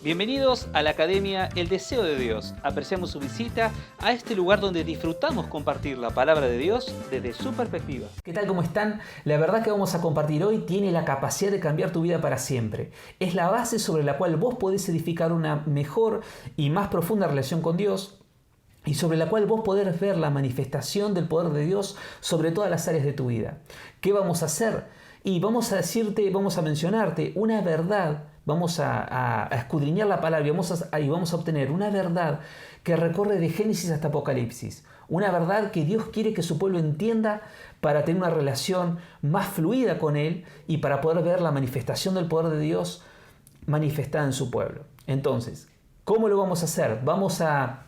Bienvenidos a la Academia El Deseo de Dios. Apreciamos su visita a este lugar donde disfrutamos compartir la palabra de Dios desde su perspectiva. ¿Qué tal? ¿Cómo están? La verdad que vamos a compartir hoy tiene la capacidad de cambiar tu vida para siempre. Es la base sobre la cual vos podés edificar una mejor y más profunda relación con Dios y sobre la cual vos podés ver la manifestación del poder de Dios sobre todas las áreas de tu vida. ¿Qué vamos a hacer? Y vamos a mencionarte una verdad. Vamos a escudriñar la palabra y vamos a obtener una verdad que recorre de Génesis hasta Apocalipsis. Una verdad que Dios quiere que su pueblo entienda para tener una relación más fluida con Él y para poder ver la manifestación del poder de Dios manifestada en su pueblo. Entonces, ¿cómo lo vamos a hacer? Vamos a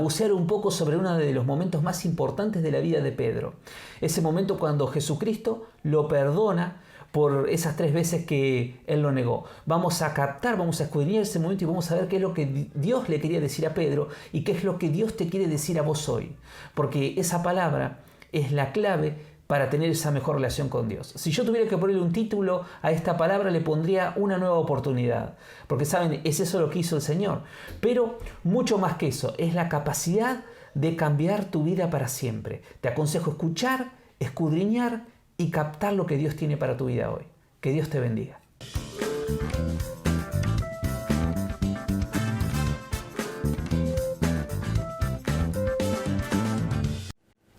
bucear un poco sobre uno de los momentos más importantes de la vida de Pedro. Ese momento cuando Jesucristo lo perdona por esas 3 veces que él lo negó. Vamos a escudriñar ese momento y vamos a ver qué es lo que Dios le quería decir a Pedro y qué es lo que Dios te quiere decir a vos hoy. Porque esa palabra es la clave para tener esa mejor relación con Dios. Si yo tuviera que ponerle un título a esta palabra, le pondría una nueva oportunidad. Porque saben, es eso lo que hizo el Señor. Pero mucho más que eso, es la capacidad de cambiar tu vida para siempre. Te aconsejo escuchar, escudriñar y captar lo que Dios tiene para tu vida hoy. Que Dios te bendiga.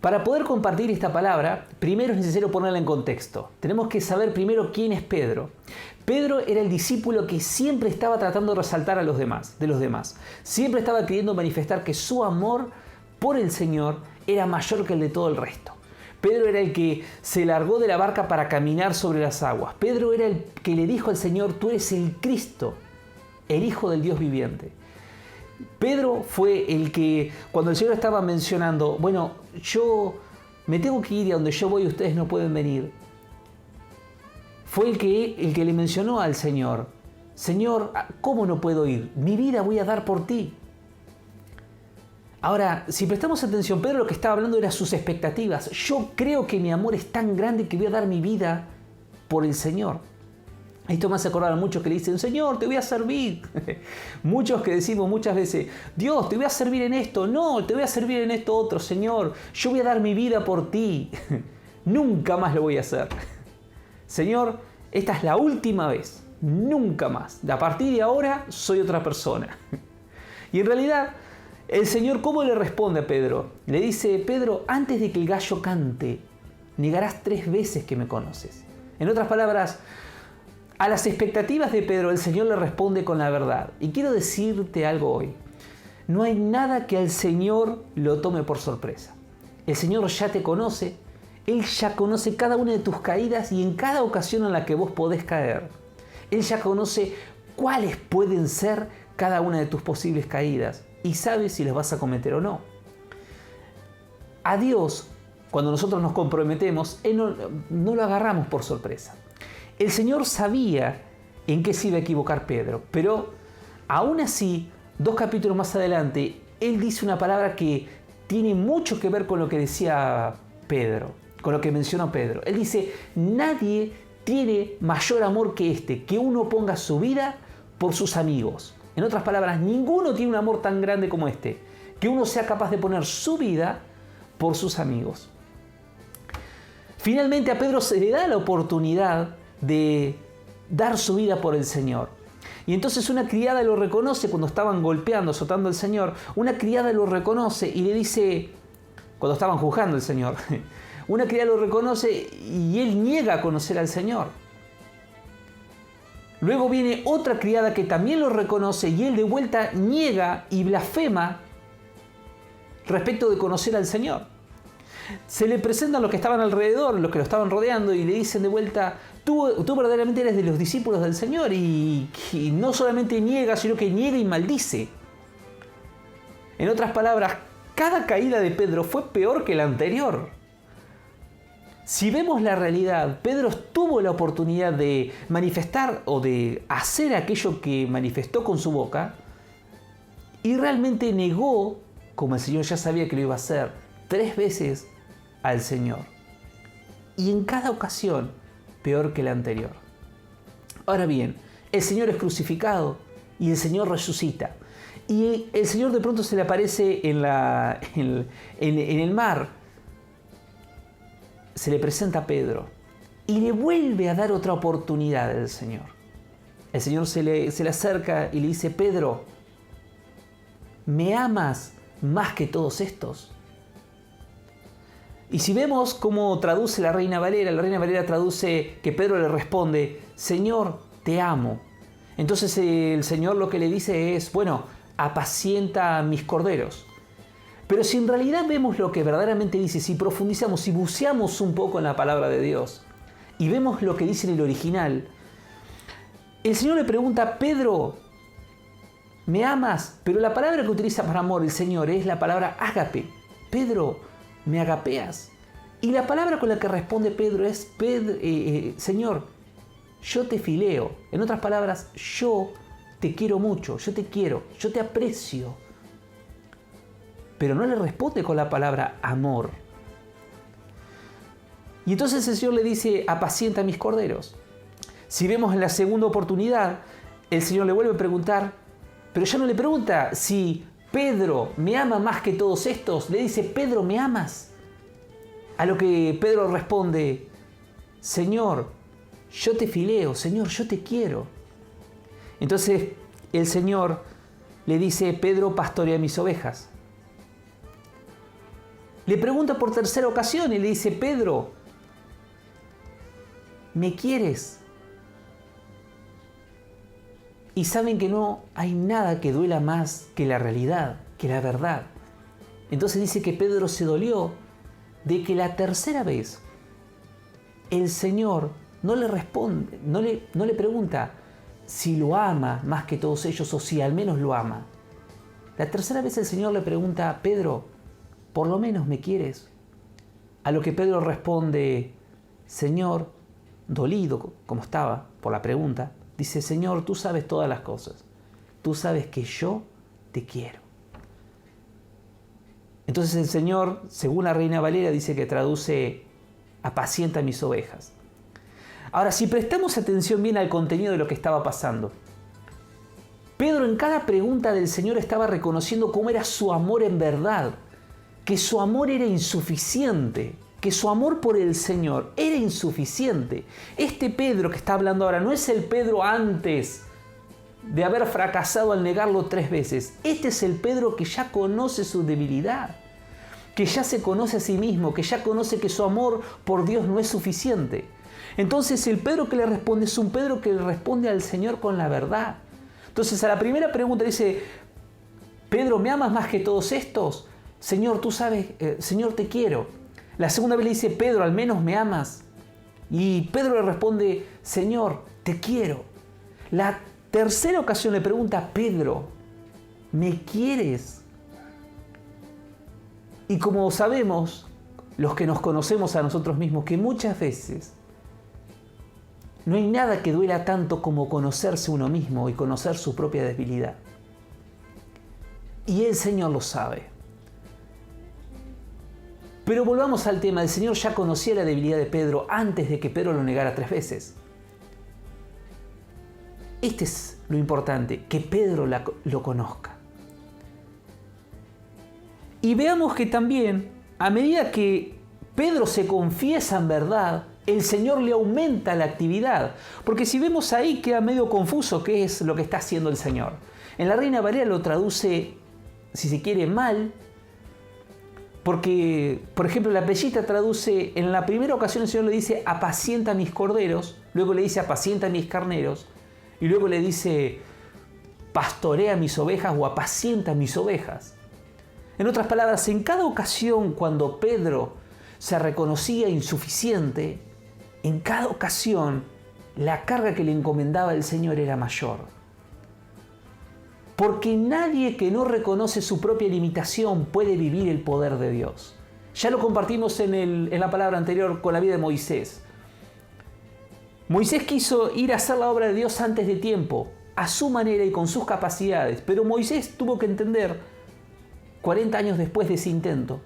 Para poder compartir esta palabra, primero es necesario ponerla en contexto. Tenemos que saber primero quién es Pedro. Pedro era el discípulo que siempre estaba tratando de resaltar de los demás. Siempre estaba queriendo manifestar que su amor por el Señor era mayor que el de todo el resto. Pedro era el que se largó de la barca para caminar sobre las aguas. Pedro era el que le dijo al Señor: tú eres el Cristo, el Hijo del Dios viviente. Pedro fue el que, cuando el Señor estaba mencionando, bueno, yo me tengo que ir y a donde yo voy ustedes no pueden venir, fue el que le mencionó al Señor: Señor, ¿cómo no puedo ir? Mi vida voy a dar por ti. Ahora, si prestamos atención, Pedro lo que estaba hablando era sus expectativas. Yo creo que mi amor es tan grande que voy a dar mi vida por el Señor. Esto me hace acordar a muchos que le dicen: Señor, te voy a servir. Muchos que decimos muchas veces: Dios, te voy a servir en esto. No, te voy a servir en esto otro. Señor, yo voy a dar mi vida por ti. Nunca más lo voy a hacer. Señor, esta es la última vez. Nunca más. A partir de ahora soy otra persona. Y en realidad, el Señor, ¿cómo le responde a Pedro? Le dice: Pedro, antes de que el gallo cante, negarás 3 veces que me conoces. En otras palabras, a las expectativas de Pedro, el Señor le responde con la verdad. Y quiero decirte algo hoy. No hay nada que al Señor lo tome por sorpresa. El Señor ya te conoce. Él ya conoce cada una de tus caídas y en cada ocasión en la que vos podés caer. Él ya conoce cuáles pueden ser cada una de tus posibles caídas y sabe si las vas a cometer o no. A Dios, cuando nosotros nos comprometemos, Él no lo agarramos por sorpresa. El Señor sabía en qué se iba a equivocar Pedro, pero aún así, 2 capítulos más adelante, Él dice una palabra que tiene mucho que ver con lo que decía Pedro, con lo que mencionó Pedro. Él dice: nadie tiene mayor amor que este, que uno ponga su vida por sus amigos. En otras palabras, ninguno tiene un amor tan grande como este, que uno sea capaz de poner su vida por sus amigos. Finalmente a Pedro se le da la oportunidad de dar su vida por el Señor. Y entonces una criada lo reconoce cuando estaban golpeando, azotando al Señor. Una criada lo reconoce y le dice, cuando estaban juzgando al Señor, una criada lo reconoce y él niega a conocer al Señor. Luego viene otra criada que también lo reconoce y él de vuelta niega y blasfema respecto de conocer al Señor. Se le presentan los que estaban alrededor, los que lo estaban rodeando, y le dicen de vuelta: tú verdaderamente eres de los discípulos del Señor, y no solamente niega, sino que niega y maldice. En otras palabras, cada caída de Pedro fue peor que la anterior. Si vemos la realidad, Pedro tuvo la oportunidad de manifestar o de hacer aquello que manifestó con su boca y realmente negó, como el Señor ya sabía que lo iba a hacer, 3 veces al Señor. Y en cada ocasión, peor que la anterior. Ahora bien, el Señor es crucificado y el Señor resucita. Y el Señor de pronto se le aparece en el mar, se le presenta a Pedro y le vuelve a dar otra oportunidad al Señor. El Señor se le acerca y le dice: Pedro, ¿me amas más que todos estos? Y si vemos cómo traduce la Reina Valera traduce que Pedro le responde: Señor, te amo. Entonces el Señor lo que le dice es: bueno, apacienta mis corderos. Pero si en realidad vemos lo que verdaderamente dice, si profundizamos, si buceamos un poco en la palabra de Dios y vemos lo que dice en el original, el Señor le pregunta: Pedro, ¿me amas? Pero la palabra que utiliza para amor el Señor es la palabra ágape. Pedro, ¿me agapeas? Y la palabra con la que responde Pedro es: Señor, yo te fileo. En otras palabras, yo te quiero mucho, yo te quiero, yo te aprecio. Pero no le responde con la palabra amor. Y entonces el Señor le dice: apacienta mis corderos. Si vemos en la segunda oportunidad, el Señor le vuelve a preguntar, pero ya no le pregunta si Pedro me ama más que todos estos, le dice: Pedro, ¿me amas? A lo que Pedro responde: Señor, yo te fileo, Señor, yo te quiero. Entonces el Señor le dice: Pedro, pastorea mis ovejas. Le pregunta por tercera ocasión y le dice: Pedro, ¿me quieres? Y saben que no hay nada que duela más que la realidad, que la verdad. Entonces dice que Pedro se dolió de que la tercera vez el Señor no le responde, no le pregunta si lo ama más que todos ellos o si al menos lo ama. La tercera vez el Señor le pregunta: Pedro, ¿por lo menos me quieres? A lo que Pedro responde: Señor, dolido como estaba por la pregunta, dice: Señor, tú sabes todas las cosas. Tú sabes que yo te quiero. Entonces el Señor, según la Reina Valera, dice que traduce: apacienta mis ovejas. Ahora, si prestamos atención bien al contenido de lo que estaba pasando, Pedro en cada pregunta del Señor estaba reconociendo cómo era su amor en verdad, que su amor era insuficiente, que su amor por el Señor era insuficiente. Este Pedro que está hablando ahora no es el Pedro antes de haber fracasado al negarlo 3 veces. Este es el Pedro que ya conoce su debilidad, que ya se conoce a sí mismo, que ya conoce que su amor por Dios no es suficiente. Entonces el Pedro que le responde es un Pedro que le responde al Señor con la verdad. Entonces a la primera pregunta dice: Pedro, ¿me amas más que todos estos? Señor, tú sabes, Señor, te quiero. La segunda vez le dice: Pedro, ¿al menos me amas? Y Pedro le responde: Señor, te quiero. La tercera ocasión le pregunta: Pedro, ¿me quieres? Y como sabemos, los que nos conocemos a nosotros mismos, que muchas veces no hay nada que duela tanto como conocerse uno mismo y conocer su propia debilidad. Y el Señor lo sabe. Pero volvamos al tema. El Señor ya conocía la debilidad de Pedro antes de que Pedro lo negara 3 veces. Este es lo importante, que Pedro lo conozca. Y veamos que también, a medida que Pedro se confiesa en verdad, el Señor le aumenta la actividad. Porque si vemos ahí queda medio confuso qué es lo que está haciendo el Señor. En la Reina Valera lo traduce, si se quiere, mal. Porque, por ejemplo, la Pellita traduce, en la primera ocasión el Señor le dice: apacienta mis corderos, luego le dice: apacienta mis carneros, y luego le dice: pastorea mis ovejas o apacienta mis ovejas. En otras palabras, en cada ocasión cuando Pedro se reconocía insuficiente, en cada ocasión la carga que le encomendaba el Señor era mayor. Porque nadie que no reconoce su propia limitación puede vivir el poder de Dios. Ya lo compartimos en la palabra anterior con la vida de Moisés. Moisés quiso ir a hacer la obra de Dios antes de tiempo, a su manera y con sus capacidades. Pero Moisés tuvo que entender, 40 años después de ese intento,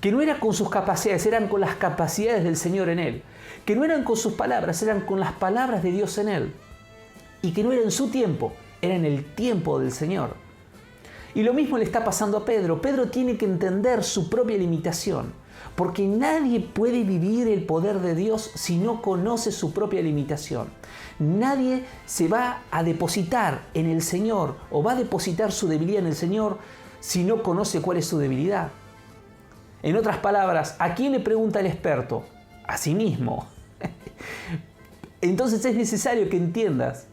que no era con sus capacidades, eran con las capacidades del Señor en él. Que no eran con sus palabras, eran con las palabras de Dios en él. Y que no era en su tiempo, era en el tiempo del Señor. Y lo mismo le está pasando a Pedro. Pedro tiene que entender su propia limitación, porque nadie puede vivir el poder de Dios si no conoce su propia limitación. Nadie se va a depositar en el Señor o va a depositar su debilidad en el Señor si no conoce cuál es su debilidad. En otras palabras, ¿a quién le pregunta el experto? A sí mismo. Entonces es necesario que entiendas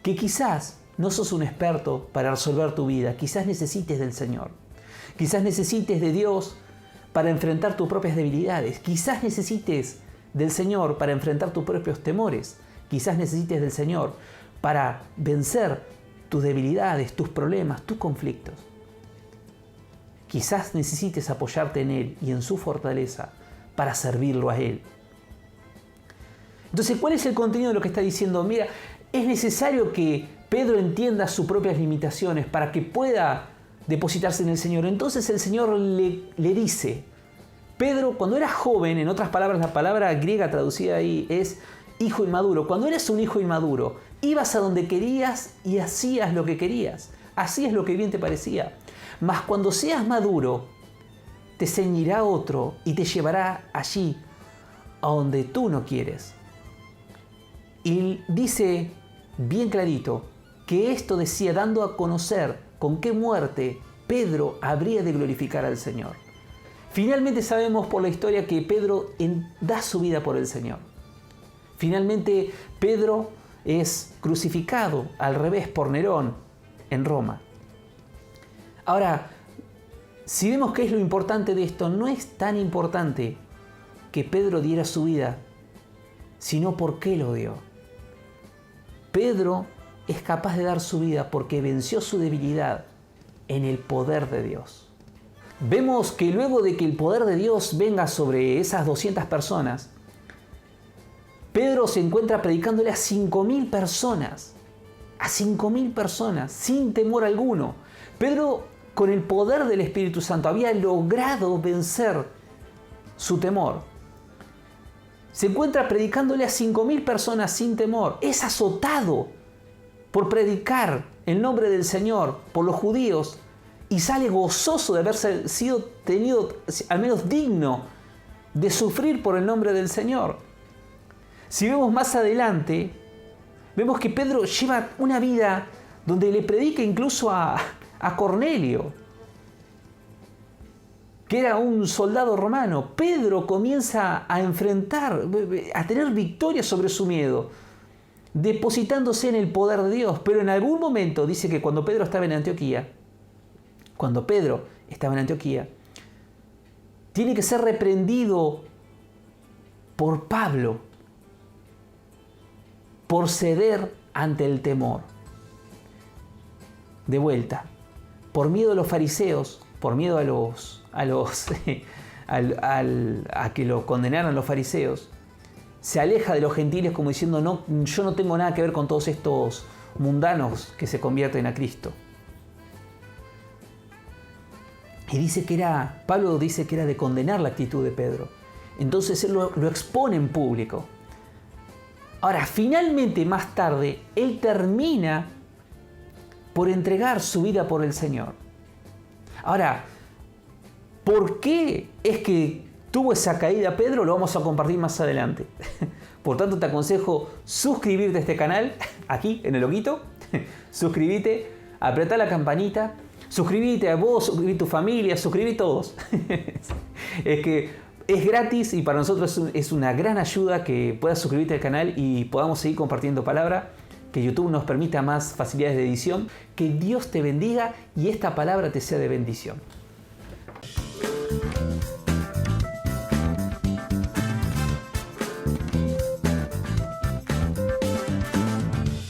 que quizás no sos un experto para resolver tu vida, quizás necesites del Señor, quizás necesites de Dios para enfrentar tus propias debilidades, quizás necesites del Señor para enfrentar tus propios temores, quizás necesites del Señor para vencer tus debilidades, tus problemas, tus conflictos. Quizás necesites apoyarte en Él y en su fortaleza para servirlo a Él. Entonces, ¿cuál es el contenido de lo que está diciendo? Mira, es necesario que Pedro entienda sus propias limitaciones para que pueda depositarse en el Señor. Entonces el Señor le dice, Pedro, cuando eras joven, en otras palabras, la palabra griega traducida ahí es hijo inmaduro. Cuando eras un hijo inmaduro, ibas a donde querías y hacías lo que querías. Hacías lo que bien te parecía. Mas cuando seas maduro, te ceñirá otro y te llevará allí a donde tú no quieres. Y dice bien clarito que esto decía dando a conocer con qué muerte Pedro habría de glorificar al Señor. Finalmente sabemos por la historia que Pedro da su vida por el Señor. Finalmente Pedro es crucificado al revés por Nerón en Roma. Ahora, si vemos qué es lo importante de esto, no es tan importante que Pedro diera su vida, sino por qué lo dio. Pedro es capaz de dar su vida porque venció su debilidad en el poder de Dios. Vemos que luego de que el poder de Dios venga sobre esas 200 personas, Pedro se encuentra predicándole a 5.000 personas. A 5.000 personas, sin temor alguno. Pedro, con el poder del Espíritu Santo, había logrado vencer su temor. Se encuentra predicándole a 5.000 personas sin temor. Es azotado por predicar el nombre del Señor por los judíos y sale gozoso de haberse sido tenido, al menos digno, de sufrir por el nombre del Señor. Si vemos más adelante, vemos que Pedro lleva una vida donde le predica incluso a Cornelio, que era un soldado romano. Pedro comienza a enfrentar, a tener victoria sobre su miedo, depositándose en el poder de Dios. Pero en algún momento dice que cuando Pedro estaba en Antioquía, tiene que ser reprendido por Pablo por ceder ante el temor. De vuelta, por miedo a los fariseos, por miedo a que lo condenaran los fariseos, se aleja de los gentiles como diciendo, no, yo no tengo nada que ver con todos estos mundanos que se convierten a Cristo. Y Pablo dice que era de condenar la actitud de Pedro. Entonces él lo expone en público. Ahora, finalmente, más tarde, él termina por entregar su vida por el Señor. Ahora, ¿por qué es que tuvo esa caída Pedro? Lo vamos a compartir más adelante. Por tanto, te aconsejo suscribirte a este canal, aquí en el loguito. Suscríbete, apretá la campanita, suscríbete a vos, suscribí a tu familia, suscribí a todos. Es que es gratis y para nosotros es una gran ayuda que puedas suscribirte al canal y podamos seguir compartiendo palabra, que YouTube nos permita más facilidades de edición. Que Dios te bendiga y esta palabra te sea de bendición.